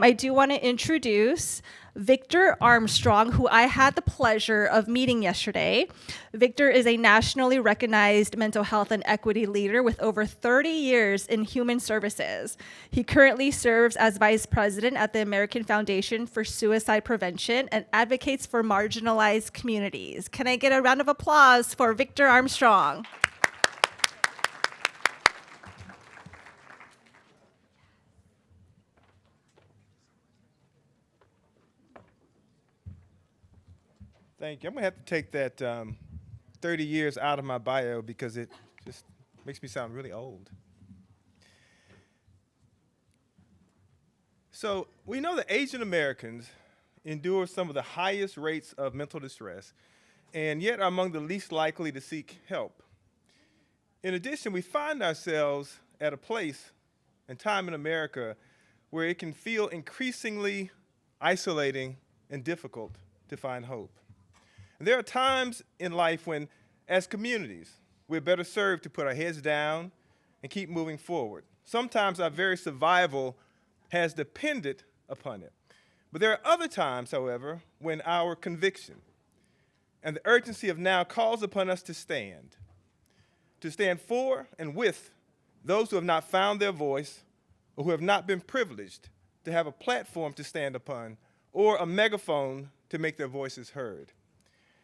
I do want to introduce Victor Armstrong, who I had the pleasure of meeting yesterday. Victor is a nationally recognized mental health and equity leader with over 30 years in human services. He currently serves as vice president at the American Foundation for Suicide Prevention and advocates for marginalized communities. Can I get a round of applause for Victor Armstrong? Thank you. I'm going to have to take that 30 years out of my bio because it just makes me sound really old. So we know that Asian Americans endure some of the highest rates of mental distress and yet are among the least likely to seek help. In addition, we find ourselves at a place and time in America where it can feel increasingly isolating and difficult to find hope. And there are times in life when, as communities, we're better served to put our heads down and keep moving forward. Sometimes our very survival has depended upon it. But there are other times, however, when our conviction and the urgency of now calls upon us to stand for and with those who have not found their voice or who have not been privileged to have a platform to stand upon or a megaphone to make their voices heard.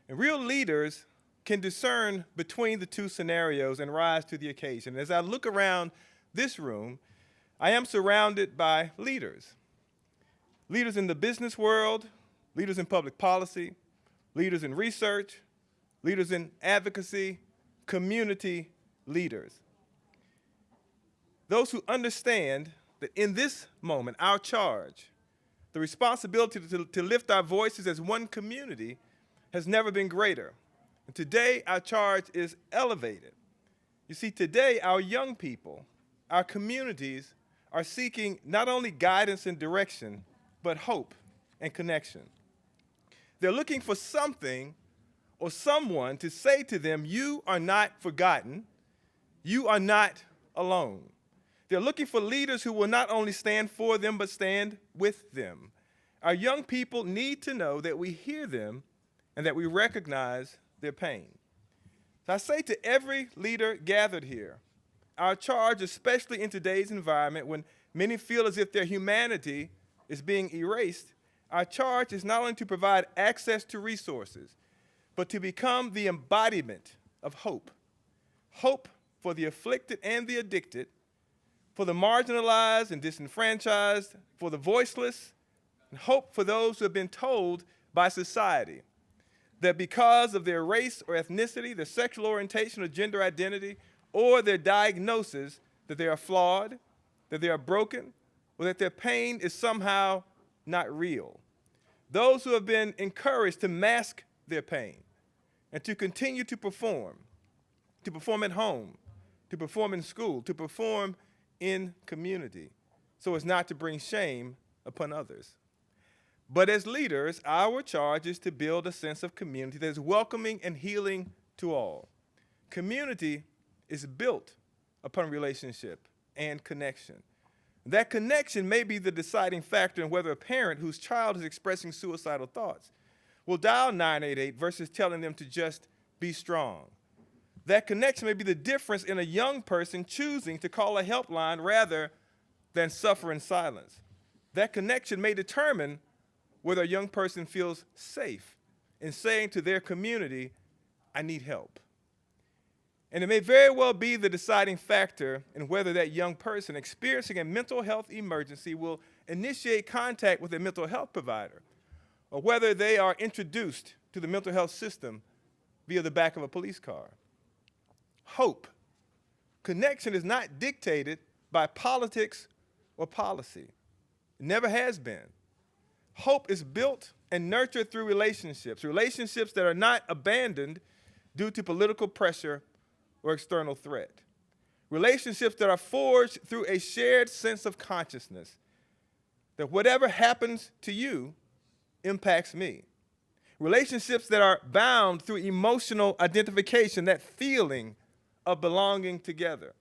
And real leaders can discern between the two scenarios and rise to the occasion. As I look around this room, I am surrounded by leaders. Leaders in the business world, leaders in public policy, leaders in research, leaders in advocacy, community leaders. Those who understand that in this moment, our charge, the responsibility to lift our voices as one community has never been greater. And today, our charge is elevated. You see, today, our young people, our communities are seeking not only guidance and direction, but hope and connection. They're looking for something or someone to say to them, you are not forgotten, you are not alone. They're looking for leaders who will not only stand for them, but stand with them. Our young people need to know that we hear them and that we recognize their pain. So I say to every leader gathered here, our charge, especially in today's environment when many feel as if their humanity is being erased, our charge is not only to provide access to resources, but to become the embodiment of hope. Hope for the afflicted and the addicted, for the marginalized and disenfranchised, for the voiceless, and hope for those who have been told by society that because of their race or ethnicity, their sexual orientation or gender identity, or their diagnosis, that they are flawed, that they are broken, or that their pain is somehow not real. Those who have been encouraged to mask their pain and to continue to perform at home, to perform in school, to perform in community, so as not to bring shame upon others. But as leaders, our charge is to build a sense of community that is welcoming and healing to all. Community is built upon relationship and connection. That connection may be the deciding factor in whether a parent whose child is expressing suicidal thoughts will dial 988 versus telling them to just be strong. That connection may be the difference in a young person choosing to call a helpline rather than suffer in silence. That connection may determine whether a young person feels safe in saying to their community, I need help. And it may very well be the deciding factor in whether that young person experiencing a mental health emergency will initiate contact with a mental health provider, or whether they are introduced to the mental health system via the back of a police car. Hope, connection is not dictated by politics or policy. It never has been. Hope is built and nurtured through relationships that are not abandoned due to political pressure or external threat. Relationships that are forged through a shared sense of consciousness that whatever happens to you impacts me. Relationships that are bound through emotional identification, that feeling of belonging together.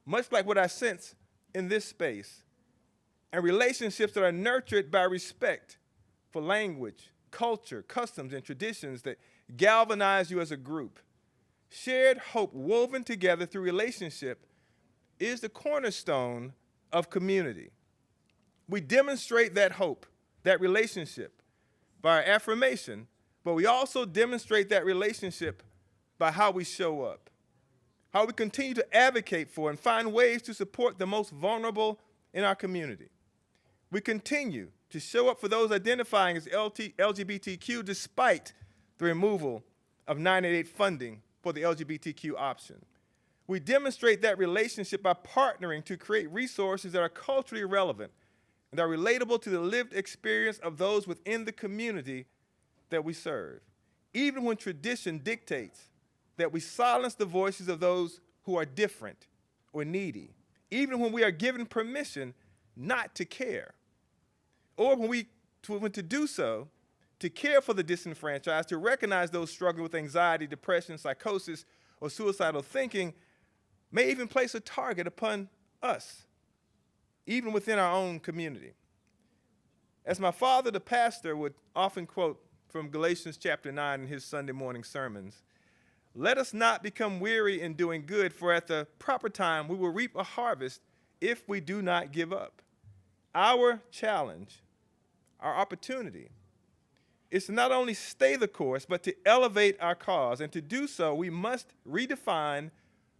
Much like what I sense in this space, and relationships that are nurtured by respect for language, culture, customs, and traditions that galvanize you as a group. Shared hope woven together through relationship is the cornerstone of community. We demonstrate that hope, that relationship, by our affirmation, but we also demonstrate that relationship by how we show up, how we continue to advocate for and find ways to support the most vulnerable in our community. We continue to show up for those identifying as LGBTQ despite the removal of 988 funding for the LGBTQ option. We demonstrate that relationship by partnering to create resources that are culturally relevant and are relatable to the lived experience of those within the community that we serve, even when tradition dictates that we silence the voices of those who are different or needy, even when we are given permission not to care, or when to do so, to care for the disenfranchised, to recognize those struggling with anxiety, depression, psychosis, or suicidal thinking, may even place a target upon us, even within our own community. As my father, the pastor, would often quote from Galatians chapter 9 in his Sunday morning sermons, "Let us not become weary in doing good, for at the proper time we will reap a harvest if we do not give up." Our challenge, our opportunity, is to not only stay the course, but to elevate our cause. And to do so, we must redefine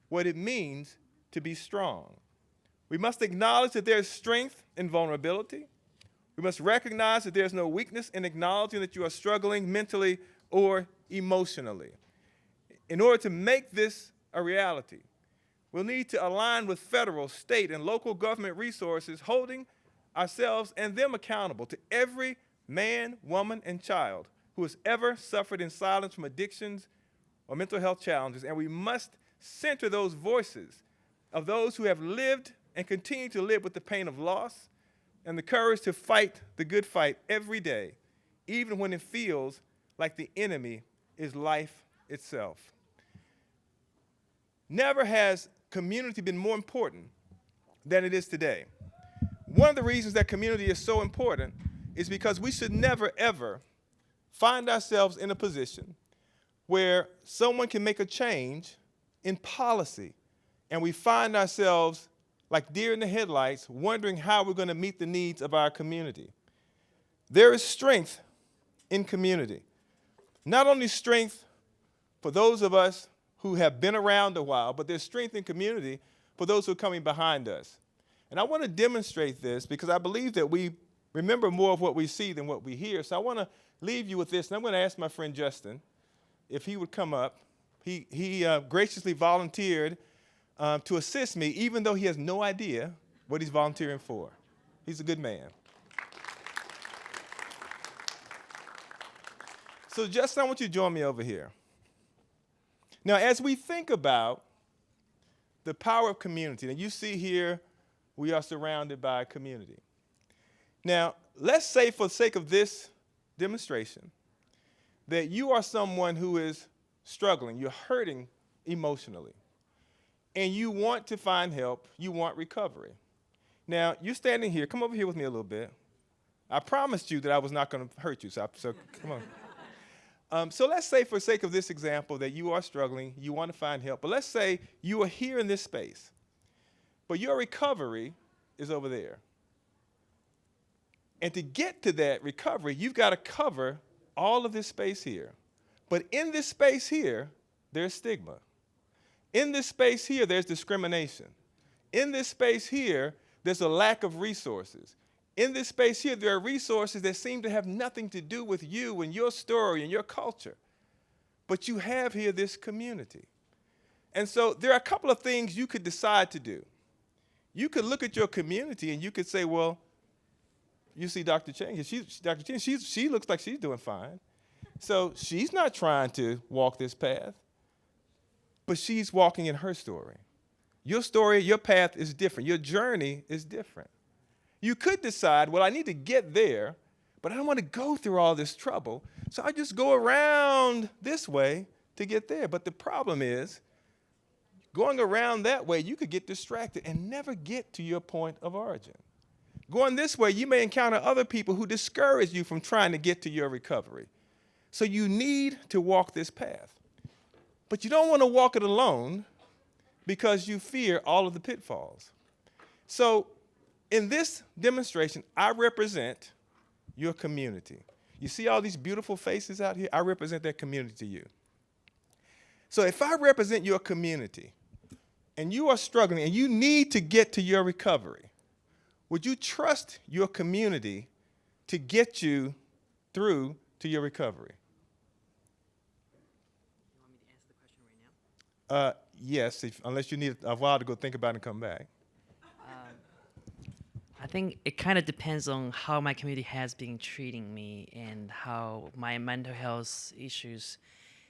what it means to be strong. We must acknowledge that there is strength in vulnerability. We must recognize that there's no weakness in acknowledging that you are struggling mentally or emotionally. In order to make this a reality, we'll need to align with federal, state, and local government resources, holding ourselves and them accountable to every man, woman, and child who has ever suffered in silence from addictions or mental health challenges. And we must center those voices of those who have lived and continue to live with the pain of loss and the courage to fight the good fight every day, even when it feels like the enemy is life itself. Never has community been more important than it is today. One of the reasons that community is so important is because we should never, ever find ourselves in a position where someone can make a change in policy and we find ourselves like deer in the headlights wondering how we're going to meet the needs of our community. There is strength in community. Not only strength for those of us who have been around a while, but there's strength in community for those who are coming behind us. And I want to demonstrate this because I believe that we remember more of what we see than what we hear. So I want to leave you with this, and I'm going to ask my friend Justin if he would come up. He graciously volunteered to assist me, even though he has no idea what he's volunteering for. He's a good man. So Justin, I want you to join me over here. Now, as we think about the power of community, and you see here, we are surrounded by a community. Now, let's say for the sake of this demonstration that you are someone who is struggling, you're hurting emotionally, and you want to find help, you want recovery. Now, you're standing here. Come over here with me a little bit. I promised you that I was not going to hurt you, so come on. So let's say for the sake of this example that you are struggling, you want to find help, but let's say you are here in this space, but your recovery is over there. And to get to that recovery, you've got to cover all of this space here. But in this space here, there's stigma. In this space here, there's discrimination. In this space here, there's a lack of resources. In this space here, there are resources that seem to have nothing to do with you and your story and your culture. But you have here this community. And so there are a couple of things you could decide to do. You could look at your community and you could say, well, you see Dr. Chang, she looks like she's doing fine. So she's not trying to walk this path, but she's walking in her story. Your story, your path is different. Your journey is different. You could decide, well, I need to get there, but I don't want to go through all this trouble, so I just go around this way to get there. But the problem is, going around that way, you could get distracted and never get to your point of origin. Going this way, you may encounter other people who discourage you from trying to get to your recovery. So you need to walk this path. But you don't want to walk it alone because you fear all of the pitfalls. So in this demonstration, I represent your community. You see all these beautiful faces out here? I represent that community to you. So if I represent your community and you are struggling and you need to get to your recovery, would you trust your community to get you through to your recovery? You want me to answer the question right now? Yes, unless you need a while to go think about it and come back. I think it kind of depends on how my community has been treating me and how my mental health issues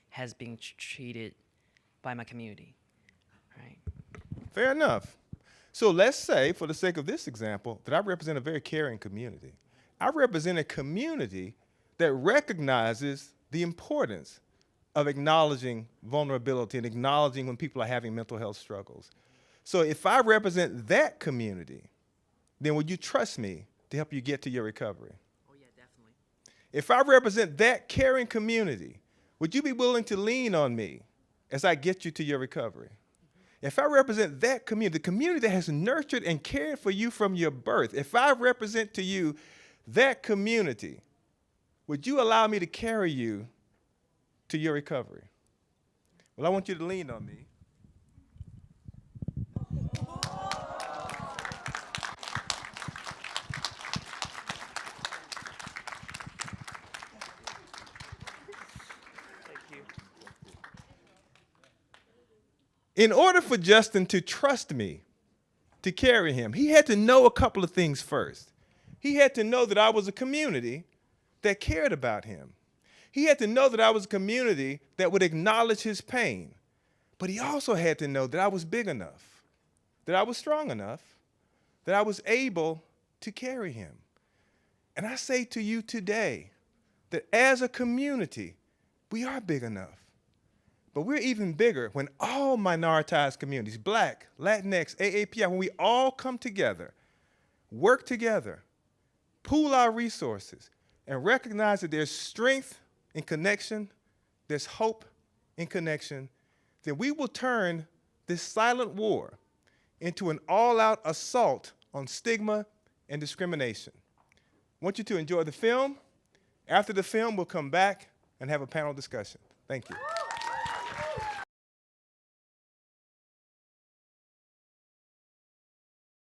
has been treated by my community, right? Fair enough. So let's say, for the sake of this example, that I represent a very caring community. I represent a community that recognizes the importance of acknowledging vulnerability and acknowledging when people are having mental health struggles. So if I represent that community, then would you trust me to help you get to your recovery? Oh yeah, definitely. If I represent that caring community, would you be willing to lean on me as I get you to your recovery? If I represent that community, the community that has nurtured and cared for you from your birth, if I represent to you that community, would you allow me to carry you to your recovery? Well, I want you to lean on me. In order for Justin to trust me to carry him, he had to know a couple of things first. He had to know that I was a community that cared about him. He had to know that I was a community that would acknowledge his pain. But he also had to know that I was big enough, that I was strong enough, that I was able to carry him. And I say to you today that as a community, we are big enough. But we're even bigger when all minoritized communities, Black, Latinx, AAPI, when we all come together, work together, pool our resources, and recognize that there's strength in connection, there's hope in connection, then we will turn this silent war into an all-out assault on stigma and discrimination. I want you to enjoy the film. After the film, we'll come back and have a panel discussion. Thank you.